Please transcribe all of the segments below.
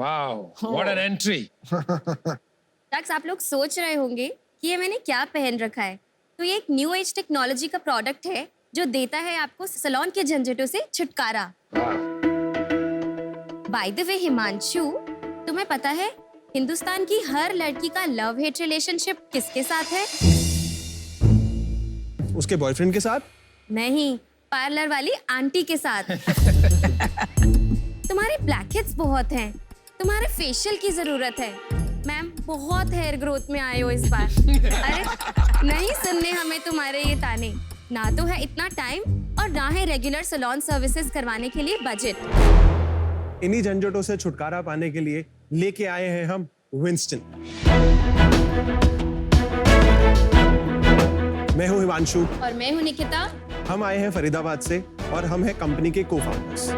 Wow, what an entry. तक आप लोग सोच रहे होंगे कि ये मैंने क्या पहन रखा है। तो ये एक न्यू एज टेक्नोलॉजी का प्रोडक्ट है जो देता है आपको सैलून के झंझटों से छुटकारा। बाय द वे हिमांशु, तुम्हें पता है हिंदुस्तान की हर लड़की का लव हेट रिलेशनशिप किसके साथ है? उसके बॉयफ्रेंड के साथ? नहीं, पार्लर वाली आंटी के साथ। तुम्हारे ब्लैकहेड्स बहुत हैं, तुम्हारे फेशियल की जरूरत है। मैम बहुत हेयर ग्रोथ में आए हो इस बार। अरे नहीं सुनने हमें तुम्हारे ये ताने। ना तो है इतना टाइम और ना है रेगुलर सैलून सर्विसेज करवाने के लिए बजट। इन्हीं झंझटों से छुटकारा पाने के लिए लेके आए हैं हम विंस्टन। मैं हूं हिमांशु और मैं हूं निकिता। हम आए हैं फरीदाबाद से और हम हैं कंपनी के को-फाउंडर्स।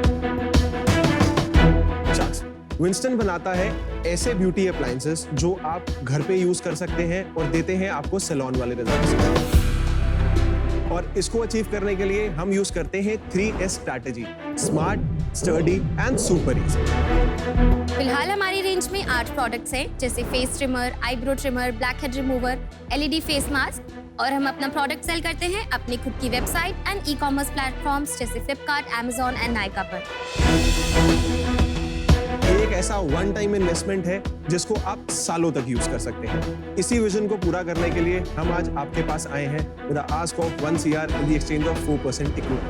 विंस्टन बनाता है ऐसे ब्यूटी अप्लायंसेस जो आप घर पे यूज कर सकते हैं और देते हैं आपको सैलून वाले रिजल्ट्स। और इसको अचीव करने के लिए हम यूज करते हैं 3S strategy: smart, sturdy and super easy. फिलहाल हमारी रेंज में 8 प्रोडक्ट्स हैं, जैसे face trimmer, eyebrow trimmer, black head remover, LED face mask. और हम अपना प्रोडक्ट सेल करते हैं अपनी खुद की वेबसाइट एंड ई-कॉमर्स प्लेटफॉर्म्स जैसे फ्लिपकार्ट, अमेज़न एंड नायका पर। एक ऐसा वन टाइम इन्वेस्टमेंट है जिसको आप सालों तक यूज कर सकते हैं। इसी विजन को पूरा करने के लिए हम आज आपके पास आए हैं with a ask of 1 CR in the exchange of 4% equity.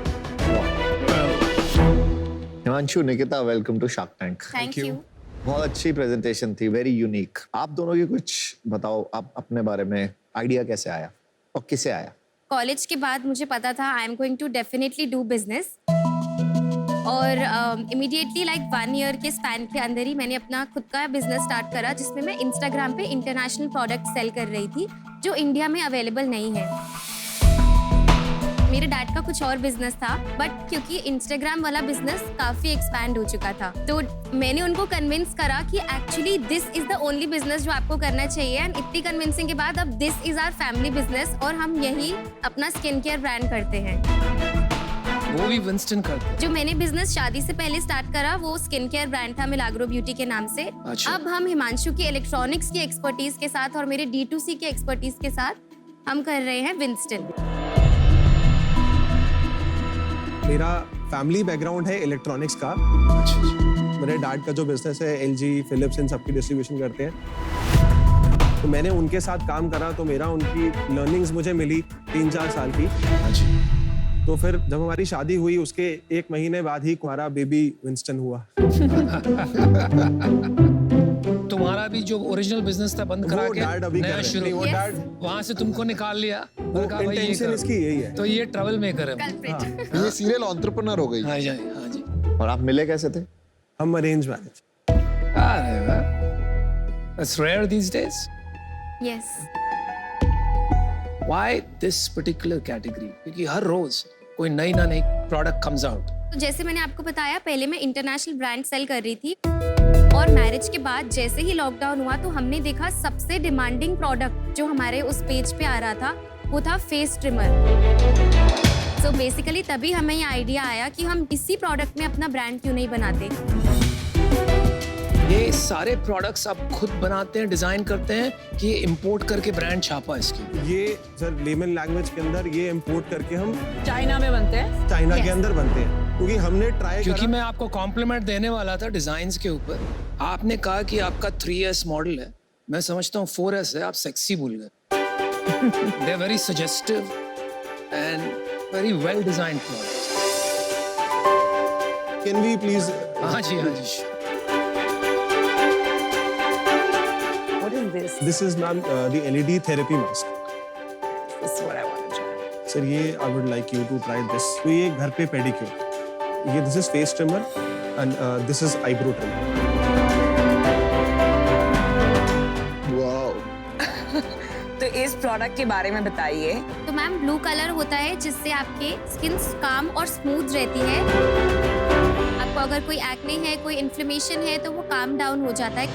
Himanshu, Nikita, welcome to Shark Tank. Thank you. बहुत अच्छी प्रेजेंटेशन थी, वेरी यूनिक। आप दोनों की कुछ बताओ, आप अपने बारे में, आइडिया कैसे आया और किसे आया? कॉलेज के बाद मुझे पता था I am going to definitely do business. और इमीडिएटली लाइक 1 ईयर के स्पैन के अंदर ही मैंने अपना खुद का बिजनेस स्टार्ट करा, जिसमें मैं इंस्टाग्राम पे इंटरनेशनल प्रोडक्ट सेल कर रही थी जो इंडिया में अवेलेबल नहीं है। मेरे डैड का कुछ और बिजनेस था, बट क्योंकि इंस्टाग्राम वाला बिजनेस काफी एक्सपैंड हो चुका था, तो मैंने उनको कन्विंस करा कि actually this is the only business जो आपको करना चाहिए। एंड इतनी कन्विंसिंग के बाद अब this is our family business और हम यही अपना स्किन केयर ब्रांड करते हैं। वो भी विंस्टन करते। जो मैंने बिजनेस शादी से पहले स्टार्ट करा वो स्किन केयर ब्रांड था मिलाग्रो ब्यूटी के नाम से। अच्छा। अब हम हिमांशु की इलेक्ट्रॉनिक्स की एक्सपर्टीज के साथ और मेरे D2C की एक्सपर्टीज के साथ हम कर रहे हैं विंस्टन। मेरा फैमिली बैकग्राउंड है इलेक्ट्रॉनिक्स का। मेरे डैड का जो बिजनेस है LG, फिलिप्स, इन सबकी डिस्ट्रीब्यूशन करते हैं। तो मैंने उनके साथ काम करा, तो मेरा उनकी लर्निंग्स मुझे मिली 3-4 साल की। तो फिर जब हमारी शादी हुई उसके 1 महीने बाद ही हमारा बेबी विंस्टन हुआ। तुम्हारा भी जो ओरिजिनल बिजनेस था बंद करा के डैड अभी नया कर शुरू, वो डैड वहां से तुमको निकाल लिया। वो और कहा भाई ये इंटेंशन करो। इसकी यही है। तो ये ट्रैवल मेकर है। कल्प्रिट। ये सीरियल एंटरप्रेन्योर हो गई। हाँ जी, हाँ जी। और आप मिले कैसे थे? हम अरेंज मैरिज। अरे वाह, it's rare these days. Yes. Why this particular category? क्योंकि हर रोज कोई नई प्रोडक्ट कम्स आउट। तो जैसे मैंने आपको बताया, पहले मैं इंटरनेशनल ब्रांड सेल कर रही थी और मैरिज के बाद जैसे ही लॉकडाउन हुआ तो हमने देखा सबसे डिमांडिंग प्रोडक्ट जो हमारे उस पेज पे आ रहा था वो था फेस ट्रिमर। सो बेसिकली तभी हमें ये आइडिया आया कि हम इसी प्रोडक्ट में अपना ब्रांड क्यों नहीं बनाते। ये सारे प्रोडक्ट्स आप खुद बनाते हैं, डिजाइन करते हैं कि इंपोर्ट करके ब्रांड छापा इसकी? ये सर लेमन लैंग्वेज के अंदर ये इंपोर्ट करके हम चाइना में बनते हैं। China Yes. के अंदर बनते हैं, क्योंकि हमने ट्राई क्योंकि मैं आपको कॉम्प्लीमेंट देने वाला था डिजाइन्स के ऊपर। आपने कहा कि आपका 3S मॉडल है, मैं समझता हूँ 4S है, आप सेक्सी भूल गए। They are very suggestive and very well designed products. Can we please? हाँ जी, हाँ जी। What is this? This is ma'am the LED therapy mask. This is what I want to try. Sir ये I would like you to try this. तो ये घर पे pedicure, ये this is face trimmer and this is eyebrow trimmer. Wow. तो इस product के बारे में बताइए। तो मैम ब्लू कलर होता है जिससे आपके स्किन काम और स्मूथ रहती है। आपको अगर कोई एक्ने है, कोई इन्फ्लेमेशन है तो वो काम डाउन हो जाता है।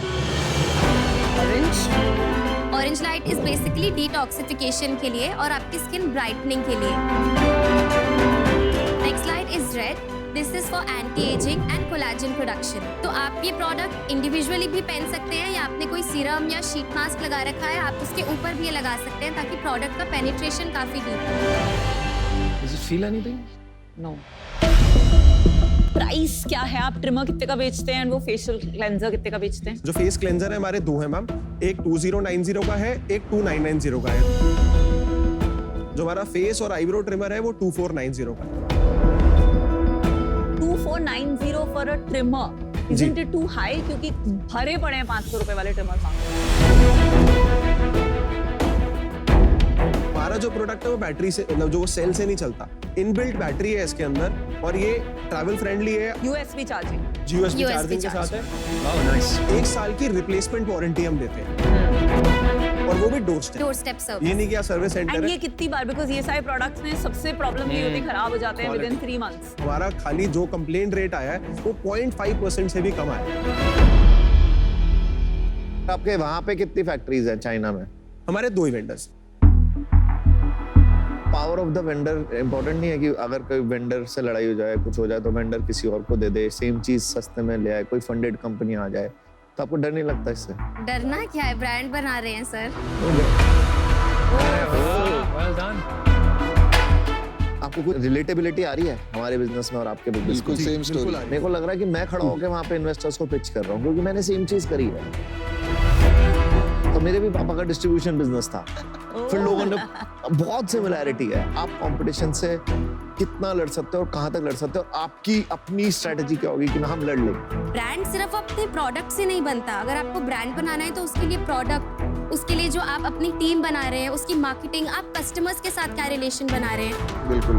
Orange light is basically detoxification के लिए और आपकी स्किन ब्राइटनिंग के लिए। Next light is read this is for anti ageing and collagen production. तो आप ये प्रोडक्ट इंडिविजुअली भी पहन सकते हैं या आपने कोई सीरम या शीट मास्क लगा रखा है, आप उसके ऊपर भी ये लगा सकते हैं ताकि प्रोडक्ट का पेनिट्रेशन काफी डीप हो। Does it feel anything? No. Price क्या है? आप ट्रिमर कितने का बेचते हैं और वो फेशियल क्लेंजर कितने का बेचते हैं? जो फेस क्लेंजर है हमारे दो हैं मैम, एक 2090 का है, एक 2990 का है। जो हमारा फेस और आईब्रो ट्रिमर है वो 2490 का है। 2490 for a trimmer. Isn't it too high? क्योंकि भरे पड़े हैं 500 रुपए वाले ट्रिमर। हमारा जो प्रोडक्ट है वो बैटरी से, मतलब जो सेल से नहीं चलता, इनबिल्ट बैटरी है इसके अंदर और ये ट्रैवल फ्रेंडली है। USB charging. USB USB charging के साथ है। Oh, nice. 1 साल की रिप्लेसमेंट वारंटी हम देते हैं और वो भी डोर स्टेप। डोर स्टेप ये सर्विस। नहीं कि आप सर्विस सेंटर एंड है। ये कितनी बार, बिकॉज ये सारे प्रोडक्ट्स में सबसे प्रॉब्लम ये होती है खराब हो जाते हैं विदिन 3 मंथ्स। हमारा खाली जो कंप्लेंट रेट आया है वो 0.5% से भी कम आया है। आपके वहां पे कितनी फैक्ट्रीज हैं चाइना में? हमारे 2 ही vendors. Power of the vendor important नहीं है कि अगर कोई वेंडर से लड़ाई हो जाए, कुछ हो जाए तो वेंडर किसी और को दे दे, सेम चीज सस्ते में ले आए, कोई फंडेड कंपनी आ जाए, तो आपको डर नहीं लगता इससे? डरना क्या है, ब्रांड बना रहे हैं सर। Well done. आपको कोई रिलेटेबिलिटी आ रही है हमारे बिजनेस में और आपके बिजनेस बिल्कुल में? Same story. मेरे को लग रहा है कि मैं खड़ा होकर वहाँ पे इन्वेस्टर्स को पिच कर रहा हूँ क्योंकि मैंने सेम चीज करी है। तो मेरे भी पापा का डिस्ट्रीब्यूशन बिजनेस था, फिर लोगों ने बहुत सिमिलैरिटी है। आप कंपटीशन से कितना लड़ सकते हो और कहाँ तक लड़ सकते हो, आपकी अपनी स्ट्रेटजी क्या होगी कि हम लड़ लेंगे। ब्रांड सिर्फ अपने प्रोडक्ट से नहीं बनता। अगर आपको ब्रांड बनाना है तो उसके लिए प्रोडक्ट, उसके लिए जो आप अपनी टीम बना रहे हैं, उसकी मार्केटिंग, आप कस्टमर्स के साथ क्या रिलेशन बना रहे हैं, बिल्कुल।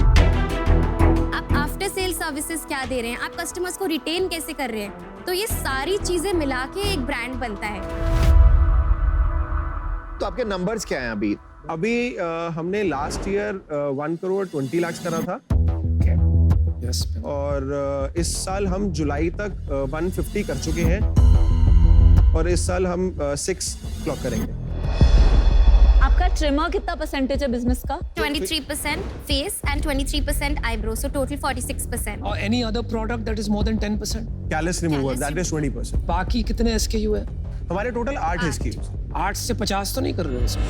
आप आफ्टर सेल सर्विसेज क्या दे रहे हैं, आप कस्टमर्स को रिटेन कैसे कर रहे हैं, तो ये सारी चीजें मिला के एक ब्रांड बनता है। तो आपके नंबर्स क्या हैं अभी? अभी हमने लास्ट ईयर 1 करोड़ 20 लाख करा था Yes. और इस साल हम जुलाई तक 150 कर चुके हैं और इस साल हम 6 क्लॉक करेंगे। आपका ट्रिमर कितना परसेंटेज है बिजनेस का? 23% face and 23% eyebrow, so total 46%। Or any other product that is more than 10%? Callus remover Callus that is 20%। बाकी कितने SKU है? हमारे टोटल 8 है इसकी। 8 से 50 तो नहीं कर रहे हो इसमें?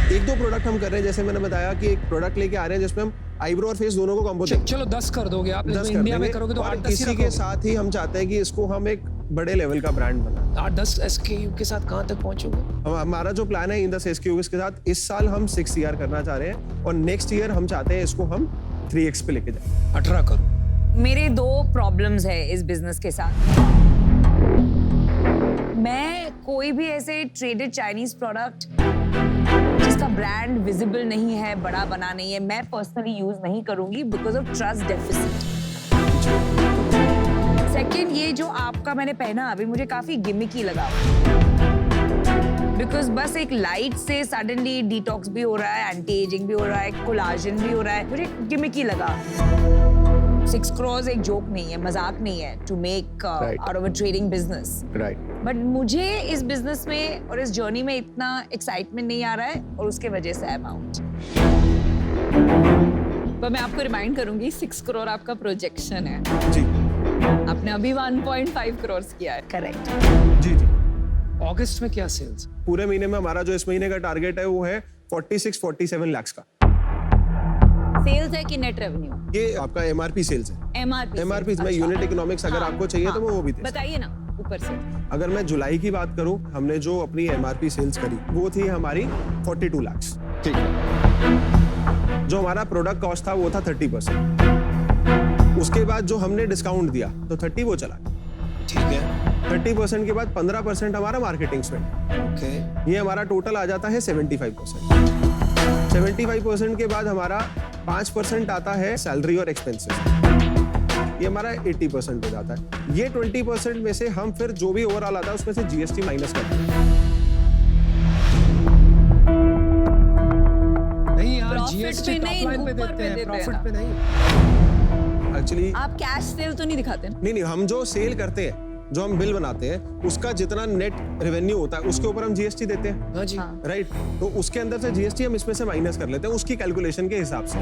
1-2 प्रोडक्ट हम कर रहे हैं, जैसे मैंने बताया कि एक प्रोडक्ट लेके आ रहे हैं जिसमें हम आईब्रो और फेस दोनों को कॉम्बो देंगे। चलो 10 कर दोगे आप, 10 लेकिन कर इंडिया में देंगे करोगे तो और 8-10 ही इसी के रखोगे। साथ ही हम चाहते हैं कि इसको हम एक बड़े लेवल का ब्रांड बनाएं। 8-10 SKU के साथ कहाँ तक पहुंचोगे? हमारा जो प्लान है इन द SKUs के साथ, इस साल हम 6 ईयर करना चाह रहे हैं और नेक्स्ट ईयर हम चाहते हैं इसको हम 3x पे लेके जाएं। 18 करो। मेरे 2 प्रॉब्लम्स है इस बिजनेस के साथ। मैं कोई भी ऐसे ट्रेडेड चाइनीज प्रोडक्ट जिसका ब्रांड विजिबल नहीं है, बड़ा बना नहीं है, मैं पर्सनली यूज नहीं करूंगी because of trust deficit. Second, ये जो आपका मैंने पहना अभी मुझे काफी गिमिकी लगा, बिकॉज बस एक लाइट से सडनली डिटॉक्स भी हो रहा है, एंटी एजिंग भी हो रहा है, कोलाजन भी हो रहा है, मुझे गिमिकी लगा। 6 crores एक जोक नहीं है, मजाक नहीं है to make out of a trading business. Right. But मुझे इस बिजनेस में और इस जर्नी में इतना एक्साइटमेंट नहीं आ रहा है और उसके वजह से अमाउंट। पर मैं आपको रिमाइंड करूंगी 6 करोड़ आपका प्रोजेक्शन है। जी आपने अभी 1.5 करोड़ किया है। करेक्ट। जी जी। अगस्त में क्या सेल्स? पूरे महीने में हमारा जो इस महीने का टारगेट है वो है 46-47 लाख का। सेल्स है कि नेट रेवेन्यू? ये आपका MRP सेल्स है। MRP में यूनिट इकोनॉमिक्स अगर आपको चाहिए तो मैं वो भी दे सकता बताइए ना ऊपर से। हूं। अगर मैं जुलाई की बात करूं, हमने जो अपनी MRP सेल्स करी वो थी हमारी 42 लाख। ठीक है। जो हमारा प्रोडक्ट कॉस्ट था वो था 30%। उसके बाद जो हमने डिस्काउंट दिया तो 30 वो चला गया। ठीक है। 30% के बाद 15% हमारा मार्केटिंग स्पेंड। ओके। ये हमारा टोटल आ जाता है 75%। 75% के बाद हमारा 5% आता है सैलरी और एक्सपेंसेस, ये हमारा 80% हो जाता है। ये 20% में से हम फिर जो भी ओवरऑल आता है उसमें से GST माइनस करते हैं। नहीं यार, Profit GST पे टॉप नहीं, लाइन पे ऊपर देते पे हैं, देते हैं प्रॉफिट ना। पे नहीं। एक्चुअली आप कैश सेल तो नहीं दिखाते ना? नहीं, हम जो सेल करते हैं, जो हम बिल बनाते हैं, उसका जितना नेट रेवेन्यू होता है उसके ऊपर हम GST देते हैं। हाँ जी। राइट, तो उसके अंदर से GST हम इसमें से माइनस कर लेते हैं उसकी कैलकुलेशन के हिसाब से।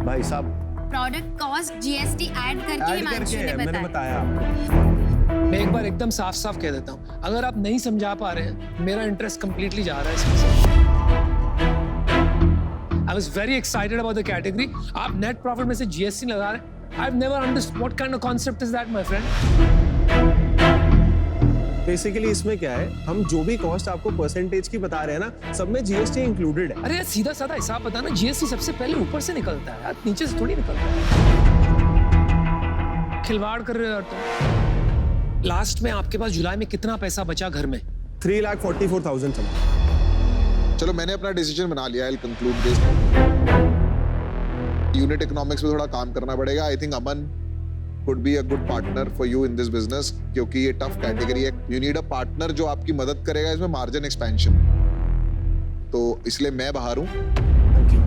भाई साहब प्रोडक्ट कॉस्ट जीएसटी ऐड करके ऐड हिमांशु करके ने मैंने बताया। बताया आपको। मैं एक बार एकदम साफ साफ कह देता हूँ, अगर आप नहीं समझा पा रहे हैं, मेरा इंटरेस्ट कंप्लीटली जा रहा है इसमें से। I was very excited about the category. आप net profit में से GST लगा रहे हैं। I've never understood what kind of concept is that, my friend. Basically इसमें क्या है, हम जो भी कॉस्ट आपको परसेंटेज की बता रहे हैं ना, सब में जीएसटी इंक्लूडेड है। अरे यार सीधा साधा हिसाब बताना, GST सबसे पहले ऊपर से निकलता है यार, नीचे से थोड़ी निकलता है। खिलवाड़ कर रहे हो यार तुम। लास्ट में आपके पास जुलाई में कितना पैसा बचा घर में? 3,44,000 समथिंग। चलो मैंने अपना डिसीजन बना लिया, I will conclude this. Unit economics में थोड़ा काम करना पड़ेगा। I think Aman could be a good partner for you in this business, क्योंकि ये टफ कैटेगरी है। You need a partner जो आपकी मदद करेगा इसमें मार्जिन एक्सपेंशन। तो इसलिए मैं बाहर हूँ। Thank you.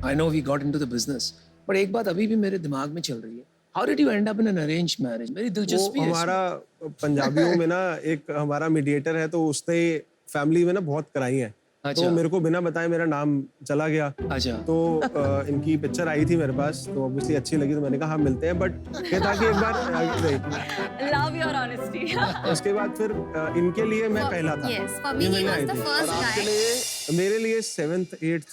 I know we got into the business, but एक बात अभी भी मेरे दिमाग में चल रही है। How did you end up in an arranged marriage? मेरी दिलचस्पी है इसमें। हमारा पंजाबियों में ना एक हमारा मीडिएटर है, तो उसने फैमिली में ना बहुत कराई है। अच्छा। तो मेरे को बिना बताए मेरा नाम चला गया। अच्छा। तो इनकी पिक्चर आई थी मेरे पास, तो ऑब्वियसली अच्छी लगी, तो मैंने कहा हाँ मिलते हैं। बट ये था कि एक बार Love your honesty. उसके बाद फिर इनके लिए मैं पहला था। Yes, for me ये he मिलने was आई the थी। first guy. मेरे लिए 7th 8th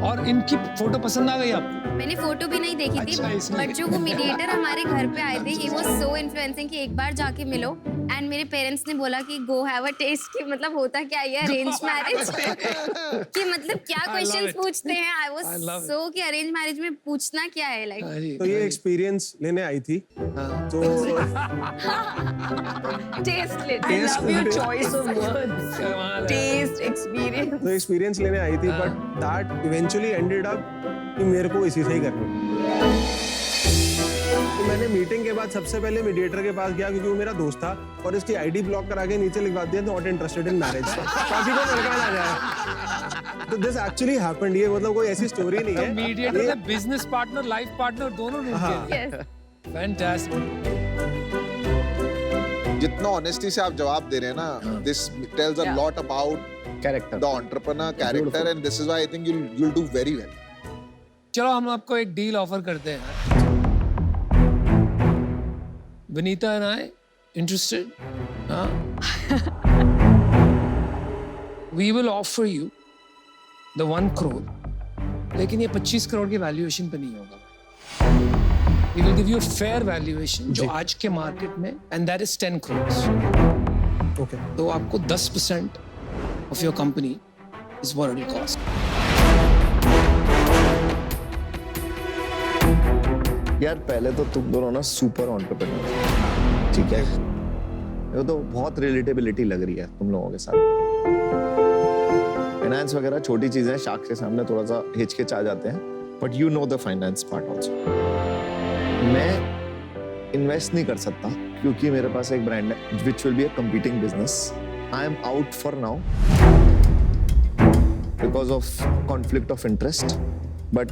और इनकी फोटो पसंद आ गई आपको? मैंने फोटो भी नहीं देखी अच्छा, थी, इसलिए। बट जो वो मीडिएटर हमारे घर पे आए थे, ही वाज सो इन्फ्लुएंसिंग कि एक बार जाके मिलो। एंड मेरे पेरेंट्स ने बोला कि गो हैव अ टेस्ट, कि मतलब होता क्या ये अरेंज मैरिज कि मतलब क्या I love क्वेश्चंस it. पूछते हैं। आई I वाज love it. सो कि अरेंज मैरिज में पूछना क्या है, लाइक तो ये एक्सपीरियंस लेने आई थी। हाँ। तो Taste lit. I Taste love your lit. choice of words. कमाल है। Taste, experience. तो एक्सपीरियंस लेने आई थी, but that eventually ended up कि मेरे को इसी से ही करना। तो मैंने मीटिंग के बाद सबसे पहले मीडिएटर के पास गया, क्योंकि वो मेरा दोस्त था, और इसकी आईडी ब्लॉक करा के नीचे लिखवा दिया नॉट इंटरेस्टेड इन मैरिज, ताकि कोई लड़का ना जाए। तो दिस एक्चुअली हैपेंड। ये मतलब कोई ऐसी स्टोरी नहीं है। मीडिएटर ने बिजनेस पार्टनर, लाइफ पार्टनर दोनों ढूंढ हाँ। के यस फैंटास्टिक। जितना ऑनेस्टी से आप जवाब दे रहे हैं ना, this tells a Yeah. Lot about character the entrepreneur character, and this is why I think you'll do very well. चलो हम आपको एक डील ऑफर करते हैं। Vineeta and I interested? We will offer you the 1 crore, लेकिन ये 25 करोड़ की valuation पे नहीं होगा। We will give you fair valuation जो आज के मार्केट में, and that is 10 crores. Okay. तो आपको 10% off your company is what it will cost. यार पहले तो तुम दोनों ना सुपर एंटरप्रेन्योर, ठीक है? ये तो बहुत रिलेटेबिलिटी लग रही है तुम लोगों के साथ। फाइनेंस वगैरह छोटी चीजें हैं, शाख के सामने थोड़ा सा हिचकिचा जाते हैं, but you know the finance part also. मैं इन्वेस्ट नहीं कर सकता क्योंकि मेरे पास एक ब्रांड है which will be a competing business. I am out for now because of conflict of interest, but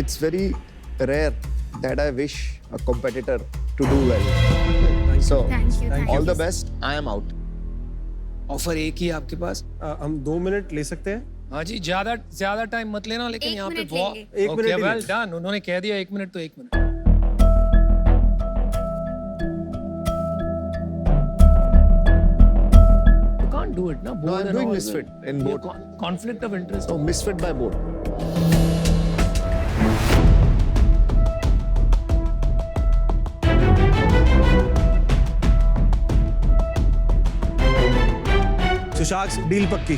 it's very rare that I wish a competitor to do well. So, thank you. all the best. I am out. Offer एक ही है आपके पास? हम 2 minute ले सकते हैं? हाँ जी, ज्यादा time मत लेना, लेकिन एक यहाँ पे मिनट बहुत लेंगे। 1 मिनट ही वेल ले। डन। उन्होंने कह दिया 1 मिनट तो 1 minute. You can't do it, na? No, Board I'm and doing all misfit that. in ये both. conflict of interest. So, misfit by both. Sushank deal पक्की।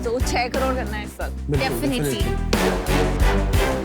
तो 6 करोड़ करना है इस वक्त। बिल्कुल, डेफिनेटली। definitely।